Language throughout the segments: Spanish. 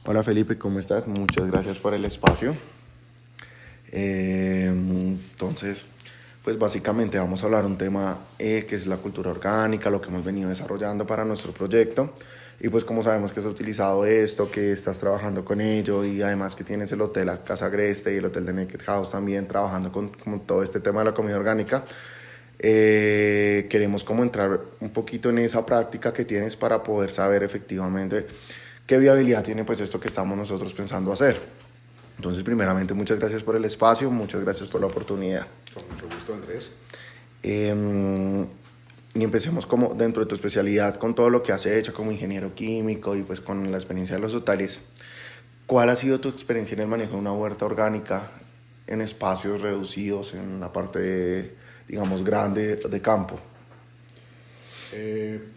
Hola Felipe, ¿cómo estás? Muchas gracias por el espacio. Entonces, pues básicamente vamos a hablar un tema que es la cultura orgánica, lo que hemos venido desarrollando para nuestro proyecto. Y pues como sabemos que has utilizado esto, que estás trabajando con ello y además que tienes el hotel a Casa Agreste y el hotel de Naked House también trabajando con todo este tema de la comida orgánica, queremos como entrar un poquito en esa práctica que tienes para poder saber efectivamente qué viabilidad tiene pues esto que estamos nosotros pensando hacer. Entonces, primeramente, muchas gracias por el espacio, muchas gracias por la oportunidad. Con mucho gusto, Andrés. Y empecemos como dentro de tu especialidad con todo lo que has hecho como ingeniero químico y pues con la experiencia de los hoteles. ¿Cuál ha sido tu experiencia en el manejo de una huerta orgánica en espacios reducidos, en la parte, digamos, grande de campo?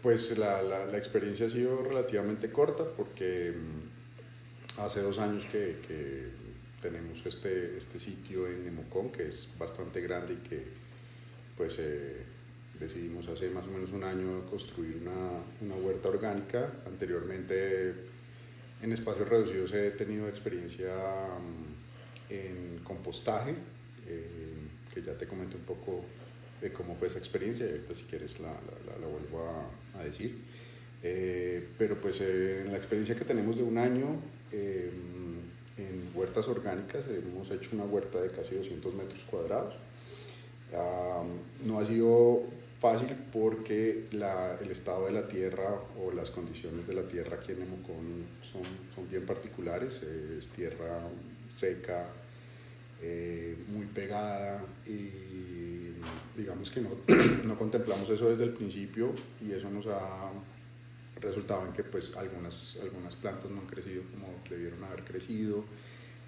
Pues la experiencia ha sido relativamente corta porque hace 2 años que tenemos este sitio en Nemocón, que es bastante grande y que pues decidimos hace más o menos un año construir una huerta orgánica. Anteriormente en espacios reducidos he tenido experiencia en compostaje, que ya te comenté un poco de cómo fue esa experiencia y ahorita si quieres la vuelvo a decir. Pero pues en la experiencia que tenemos de un año en huertas orgánicas hemos hecho una huerta de casi 200 metros cuadrados. No ha sido fácil porque el estado de la tierra o las condiciones de la tierra aquí en Nemocón son bien particulares. Es tierra seca, muy pegada y digamos que no, no contemplamos eso desde el principio y eso nos ha resultado en que pues algunas plantas no han crecido como debieron haber crecido.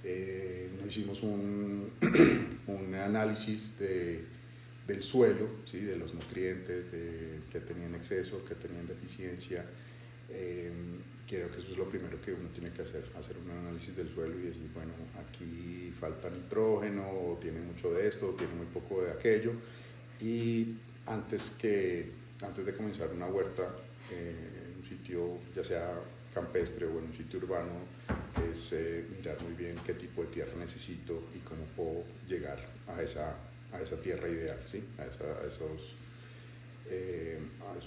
No hicimos un análisis del suelo, ¿sí? De los nutrientes, de que tenían exceso, que tenían deficiencia. Creo que eso es lo primero que uno tiene que hacer un análisis del suelo y decir, bueno, aquí falta nitrógeno, o tiene mucho de esto, o tiene muy poco de aquello. Y antes de comenzar una huerta en un sitio, ya sea campestre o en un sitio urbano, es mirar muy bien qué tipo de tierra necesito y cómo puedo llegar a esa tierra ideal, ¿sí? a esos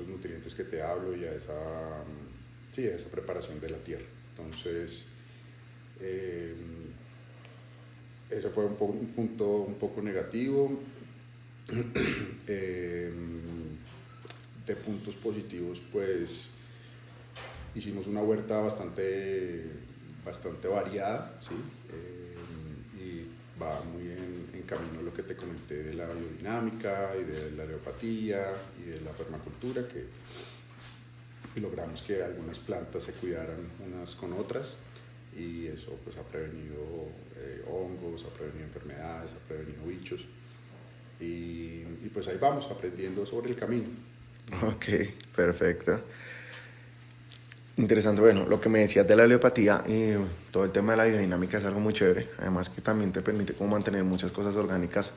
nutrientes que te hablo y a esa preparación de la tierra. Entonces, eso fue un punto un poco negativo. De puntos positivos, pues hicimos una huerta bastante variada, ¿sí? Y va muy en camino lo que te comenté de la biodinámica y de la aleopatía y de la permacultura, y logramos que algunas plantas se cuidaran unas con otras y eso pues ha prevenido hongos, ha prevenido enfermedades, ha prevenido bichos y pues ahí vamos aprendiendo sobre el camino. Ok, perfecto. Interesante, bueno, lo que me decías de la aleopatía y todo el tema de la biodinámica es algo muy chévere, además que también te permite como mantener muchas cosas orgánicas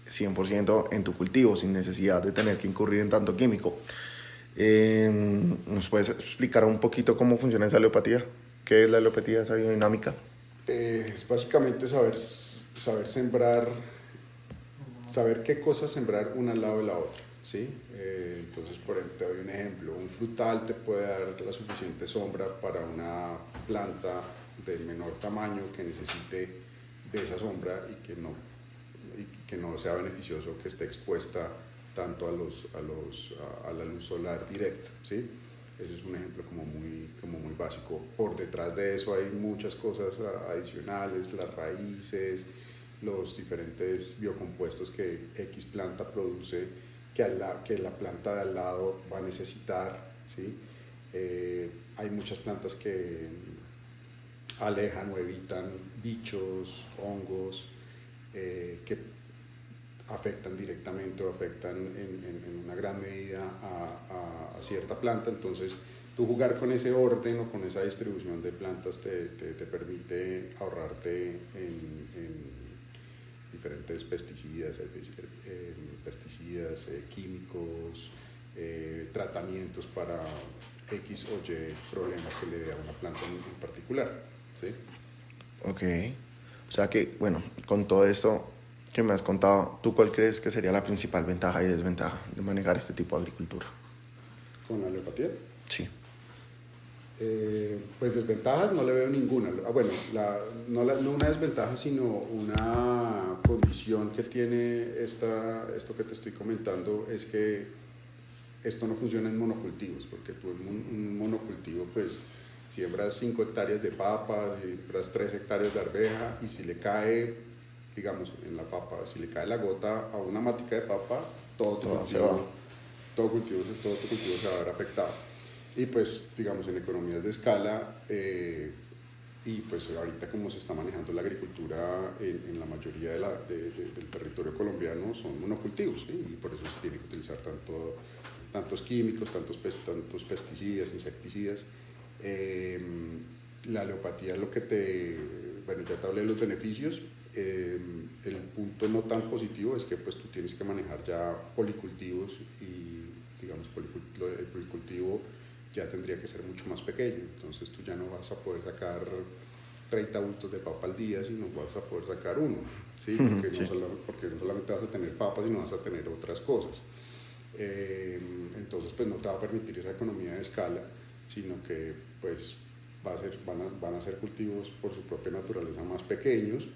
100% en tu cultivo, sin necesidad de tener que incurrir en tanto químico. ¿Nos puedes explicar un poquito cómo funciona esa aleopatía? ¿Qué es la aleopatía, esa biodinámica? Es básicamente saber sembrar, saber qué cosas sembrar una al lado de la otra, ¿sí? Entonces, por ejemplo, te doy un ejemplo. Un frutal te puede dar la suficiente sombra para una planta del menor tamaño que necesite de esa sombra y que no sea beneficioso que esté expuesta tanto a la luz solar directa, ¿sí? Ese es un ejemplo como muy básico. Por detrás de eso hay muchas cosas adicionales, las raíces, los diferentes biocompuestos que X planta produce, que la planta de al lado va a necesitar, ¿sí? Hay muchas plantas que alejan o evitan bichos, hongos, que afectan directamente o afectan en una gran medida a cierta planta. Entonces, tú jugar con ese orden o con esa distribución de plantas te permite ahorrarte en diferentes pesticidas, químicos, tratamientos X o Y problema que le dé a una planta en particular, ¿sí? Ok. O sea que, bueno, con todo esto que me has contado, ¿tú cuál crees que sería la principal ventaja y desventaja de manejar este tipo de agricultura? Con la alopatía. Sí. Pues desventajas no le veo ninguna. Bueno, no una desventaja, sino una condición que tiene esto que te estoy comentando es que esto no funciona en monocultivos, porque tú en un monocultivo pues siembras 5 hectáreas de papa, siembras 3 hectáreas de arveja y si le cae, digamos, en la papa, si le cae la gota a una matica de papa, todo tu cultivo se va a ver afectado. Y pues, digamos, en economías de escala, y pues ahorita como se está manejando la agricultura en la mayoría del territorio colombiano son monocultivos, ¿sí? Y por eso se tiene que utilizar tantos químicos, tantos pesticidas, insecticidas. La alopatía es lo que bueno, ya te hablé de los beneficios. El punto no tan positivo es que pues tú tienes que manejar ya policultivos y digamos el policultivo ya tendría que ser mucho más pequeño, entonces tú ya no vas a poder sacar 30 bultos de papa al día, sino vas a poder sacar uno, ¿sí? Porque, Sí. porque no solamente vas a tener papas, sino vas a tener otras cosas. Entonces pues no te va a permitir esa economía de escala, sino que pues van a ser cultivos por su propia naturaleza más pequeños,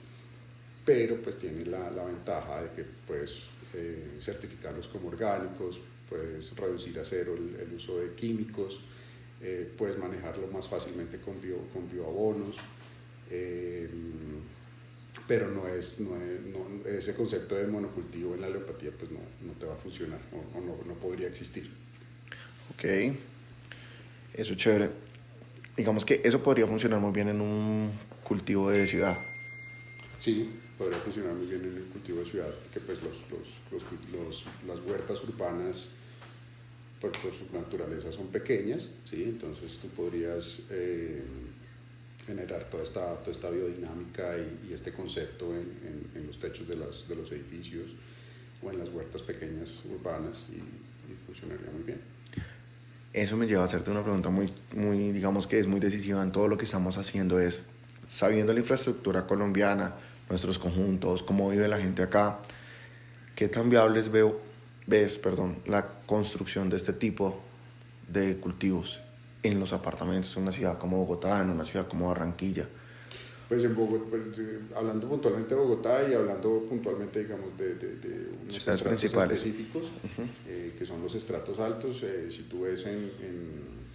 pero pues tiene la ventaja de que puedes certificarlos como orgánicos, puedes reducir a cero el uso de químicos, puedes manejarlo más fácilmente con bioabonos, pero ese concepto de monocultivo en la alopatía pues no te va a funcionar o no podría existir. Ok. Eso es chévere. Digamos que eso podría funcionar muy bien en un cultivo de ciudad. Sí, podría funcionar muy bien en el cultivo de ciudad, porque pues las huertas urbanas por su naturaleza son pequeñas, ¿sí? Entonces tú podrías generar toda esta biodinámica y este concepto en los techos de los edificios o en las huertas pequeñas urbanas y funcionaría muy bien. Eso me lleva a hacerte una pregunta muy, digamos que es muy decisiva en todo lo que estamos haciendo, es, sabiendo la infraestructura colombiana, nuestros conjuntos, cómo vive la gente acá, ¿qué tan viables ves la construcción de este tipo de cultivos en los apartamentos en una ciudad como Bogotá, en una ciudad como Barranquilla? Pues en Bogotá, hablando puntualmente de Bogotá y hablando puntualmente, digamos, de unos Ciudades estratos principales. específicos, que son los estratos altos, si tú ves en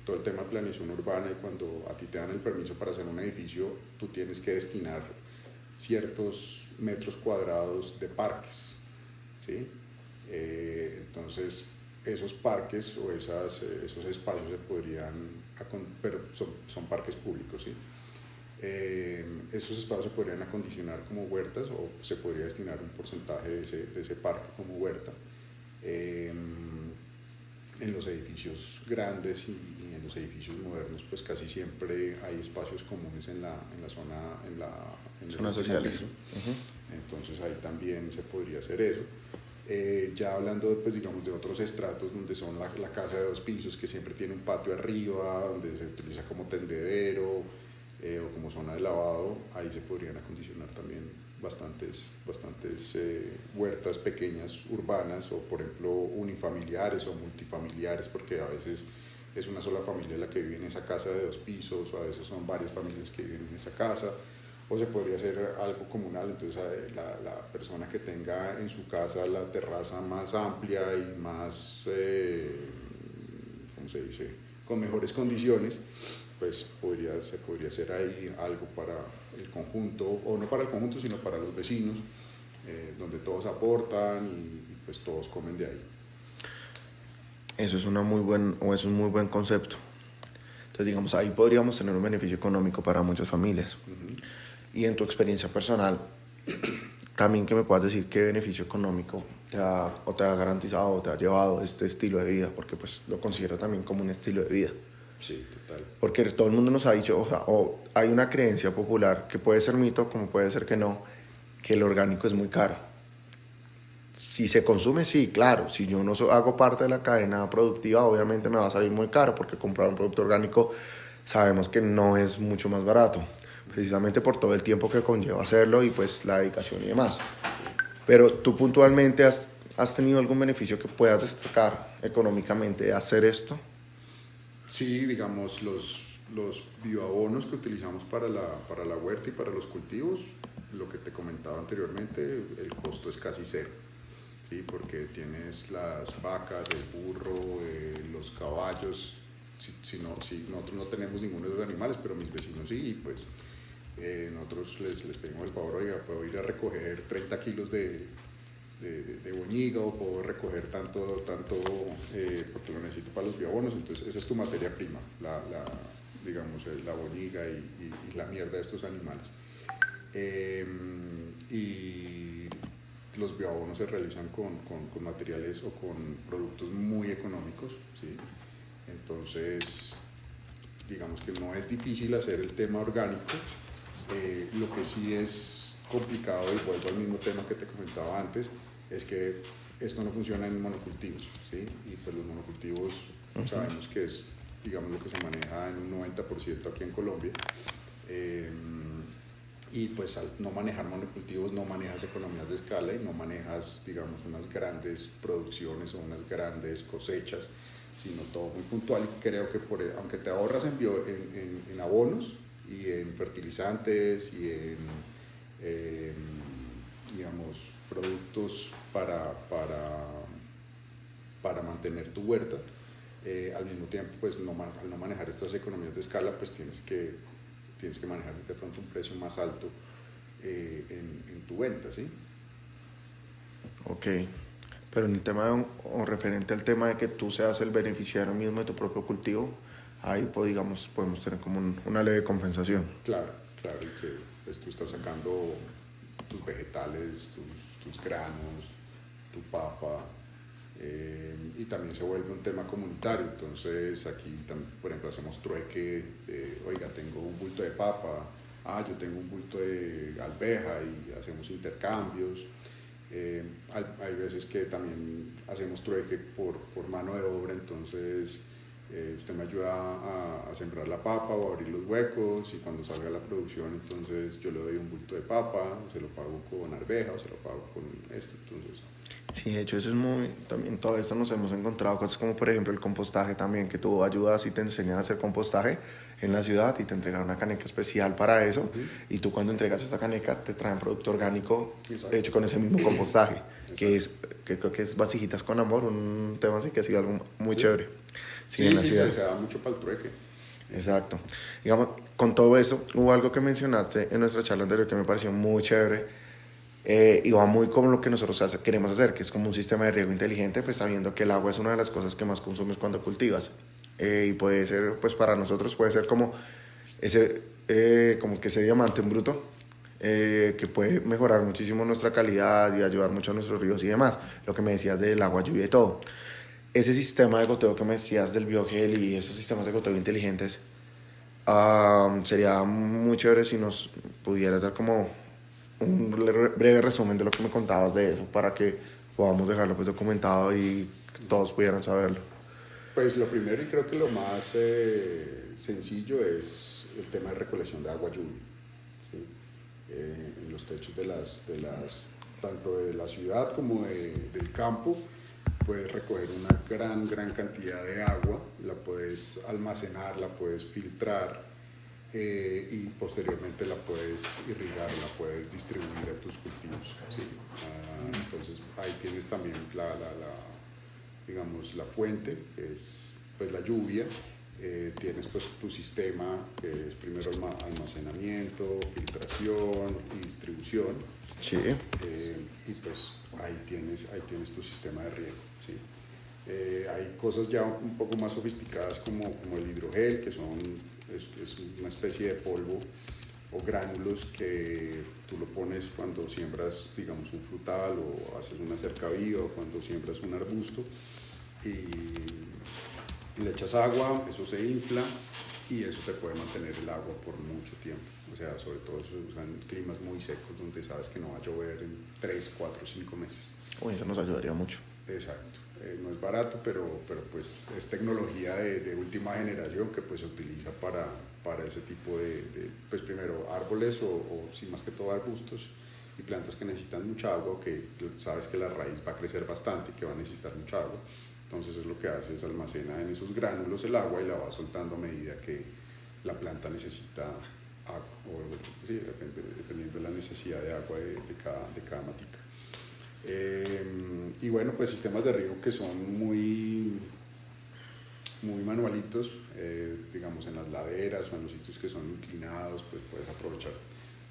todo el tema de planeación urbana y cuando a ti te dan el permiso para hacer un edificio, tú tienes que destinar ciertos metros cuadrados de parques, ¿sí? Entonces, esos parques o esos espacios se podrían, pero son parques públicos, ¿sí? Esos espacios se podrían acondicionar como huertas o se podría destinar un porcentaje de ese parque como huerta. En los edificios grandes y en los edificios modernos pues casi siempre hay espacios comunes en la zona, en zonas sociales. Entonces ahí también se podría hacer eso. Ya hablando pues, digamos, de otros estratos donde son la casa de 2 pisos que siempre tiene un patio arriba, donde se utiliza como tendedero o como zona de lavado, ahí se podrían acondicionar también bastantes huertas pequeñas urbanas o por ejemplo unifamiliares o multifamiliares, porque a veces es una sola familia la que vive en esa casa de 2 pisos o a veces son varias familias que viven en esa casa, o se podría hacer algo comunal, entonces la persona que tenga en su casa la terraza más amplia y más, ¿cómo se dice?, con mejores condiciones, pues se podría hacer ahí algo para el conjunto, o no para el conjunto, sino para los vecinos, donde todos aportan y pues todos comen de ahí. Eso es un muy buen concepto. Entonces, digamos, ahí podríamos tener un beneficio económico para muchas familias. Y en tu experiencia personal, también que me puedas decir qué beneficio económico te ha garantizado o te ha llevado este estilo de vida, porque pues lo considero también como un estilo de vida. Sí, total. Porque todo el mundo nos ha dicho, o hay una creencia popular que puede ser mito, como puede ser que no, que el orgánico es muy caro. si se consume, sí, claro. Si yo no hago parte de la cadena productiva, obviamente me va a salir muy caro porque comprar un producto orgánico sabemos que no es mucho más barato, precisamente por todo el tiempo que conlleva hacerlo y pues la dedicación y demás. Pero tú puntualmente has tenido algún beneficio que puedas destacar económicamente de hacer esto. Sí, digamos, los bioabonos que utilizamos para la huerta y para los cultivos, lo que te comentaba anteriormente, el costo es casi cero, ¿sí? Porque tienes las vacas, el burro, los caballos. Si nosotros no tenemos ninguno de los animales, pero mis vecinos sí, y pues nosotros les pedimos el favor, oiga, puedo ir a recoger 30 kilos de boñiga o puedo recoger tanto porque lo necesito para los bioabonos. Entonces esa es tu materia prima, digamos, la boñiga y la mierda de estos animales. Y los bioabonos se realizan con materiales o con productos muy económicos, ¿sí? Entonces, digamos que no es difícil hacer el tema orgánico. Lo que sí es complicado, y vuelvo al mismo tema que te comentaba antes, es que esto no funciona en monocultivos, ¿sí? Y pues los monocultivos sabemos que es, digamos, lo que se maneja en un 90% aquí en Colombia. Y pues al no manejar monocultivos no manejas economías de escala y no manejas, digamos, unas grandes producciones o unas grandes cosechas, sino todo muy puntual. Y creo que aunque te ahorras en abonos y en fertilizantes y digamos, productos para mantener tu huerta, al mismo tiempo, pues al no manejar estas economías de escala, pues tienes que manejar de pronto un precio más alto en tu venta, ¿sí? Ok, pero en el tema o referente al tema de que tú seas el beneficiario mismo de tu propio cultivo, ahí pues, digamos, podemos tener como una leve compensación. Claro, claro, y que pues, tú estás sacando tus vegetales, tus granos, tu papa, y también se vuelve un tema comunitario. Entonces aquí, por ejemplo, hacemos trueque, oiga, tengo un bulto de papa, yo tengo un bulto de alveja, y hacemos intercambios. Hay veces que también hacemos trueque por mano de obra. Entonces usted me ayuda a sembrar la papa o a abrir los huecos, y cuando salga la producción, entonces yo le doy un bulto de papa, o se lo pago con arveja o se lo pago con entonces. Sí, de hecho eso es muy, también todo esto nos hemos encontrado cosas como por ejemplo el compostaje también, que tú ayudas y te enseñan a hacer compostaje en la ciudad y te entregan una caneca especial para eso, y tú cuando entregas esa caneca te traen producto orgánico. Exacto. Hecho con ese mismo compostaje. Que creo que es Vasijitas con Amor, un tema así que ha sido algo muy chévere. Sí, en la ciudad. Pues se da mucho para el trueque. Exacto. Digamos, con todo eso, hubo algo que mencionaste en nuestra charla anterior que me pareció muy chévere, y va muy como lo que nosotros queremos hacer, que es como un sistema de riego inteligente, pues sabiendo que el agua es una de las cosas que más consumes cuando cultivas. Y puede ser, pues para nosotros puede ser como como que ese diamante en bruto, que puede mejorar muchísimo nuestra calidad y ayudar mucho a nuestros ríos y demás. Lo que me decías del agua, lluvia y todo. Ese sistema de goteo que me decías del biogel y esos sistemas de goteo inteligentes, sería muy chévere si nos pudieras dar como un breve resumen de lo que me contabas de eso para que podamos dejarlo pues documentado y todos pudieran saberlo. Pues lo primero, y creo que lo más sencillo, es el tema de recolección de agua lluvia, ¿sí? En los techos tanto de la ciudad como del campo, puedes recoger una gran cantidad de agua, la puedes almacenar, la puedes filtrar, y posteriormente la puedes irrigar, la puedes distribuir a tus cultivos, ¿sí? Entonces ahí tienes también digamos, la fuente, que es pues la lluvia. Tienes pues tu sistema, que es primero almacenamiento, filtración y distribución. Sí. Y pues ahí tienes tu sistema de riego, ¿sí? Hay cosas ya un poco más sofisticadas como el hidrogel, que es una especie de polvo o gránulos que tú lo pones cuando siembras, digamos, un frutal o haces una cercaviva, o cuando siembras un arbusto, y le echas agua, eso se infla y eso te puede mantener el agua por mucho tiempo. O sea, sobre todo se usan climas muy secos donde sabes que no va a llover en 3, 4, 5 meses. Uy, eso nos ayudaría mucho. Exacto. No es barato, pero pues es tecnología de última generación que pues se utiliza para ese tipo pues primero árboles o sí, más que todo arbustos y plantas que necesitan mucha agua, que sabes que la raíz va a crecer bastante y que va a necesitar mucha agua. Entonces es lo que hace es almacena en esos gránulos el agua y la va soltando a medida que la planta necesita agua, o, sí, dependiendo de la necesidad de agua de cada matica. Y bueno, pues sistemas de riego que son muy manualitos, digamos en las laderas o en los sitios que son inclinados, pues puedes aprovechar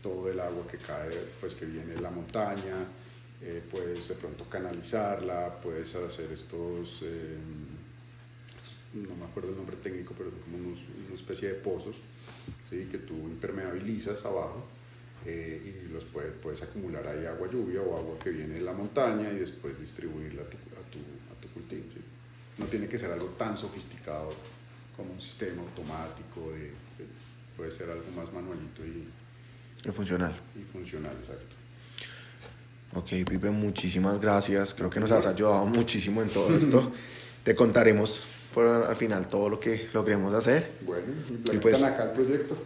todo el agua que cae, pues que viene de la montaña, puedes de pronto canalizarla, puedes hacer estos, no me acuerdo el nombre técnico, pero son como una especie de pozos, ¿sí? Que tú impermeabilizas abajo. Y los puedes acumular ahí agua lluvia o agua que viene de la montaña y después distribuirla a tu cultivo. ¿Sí? No tiene que ser algo tan sofisticado como un sistema automático, puede ser algo más manualito y funcional. Y funcional, exacto. Ok, Pipe, muchísimas gracias. Creo que nos has ayudado muchísimo en todo esto. Te contaremos al final todo lo que logremos hacer. Bueno, implementan pues, acá el proyecto.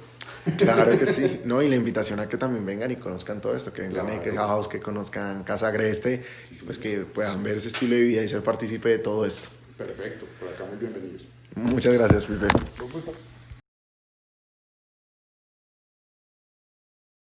Claro que sí, ¿no? Y la invitación a que también vengan y conozcan todo esto, que vengan Claro. a Naked House, que conozcan Casa Agreste, pues que puedan ver ese estilo de vida y ser partícipe de todo esto. Perfecto, por acá muy bienvenidos. Muchas gracias, Pipe. Con gusto.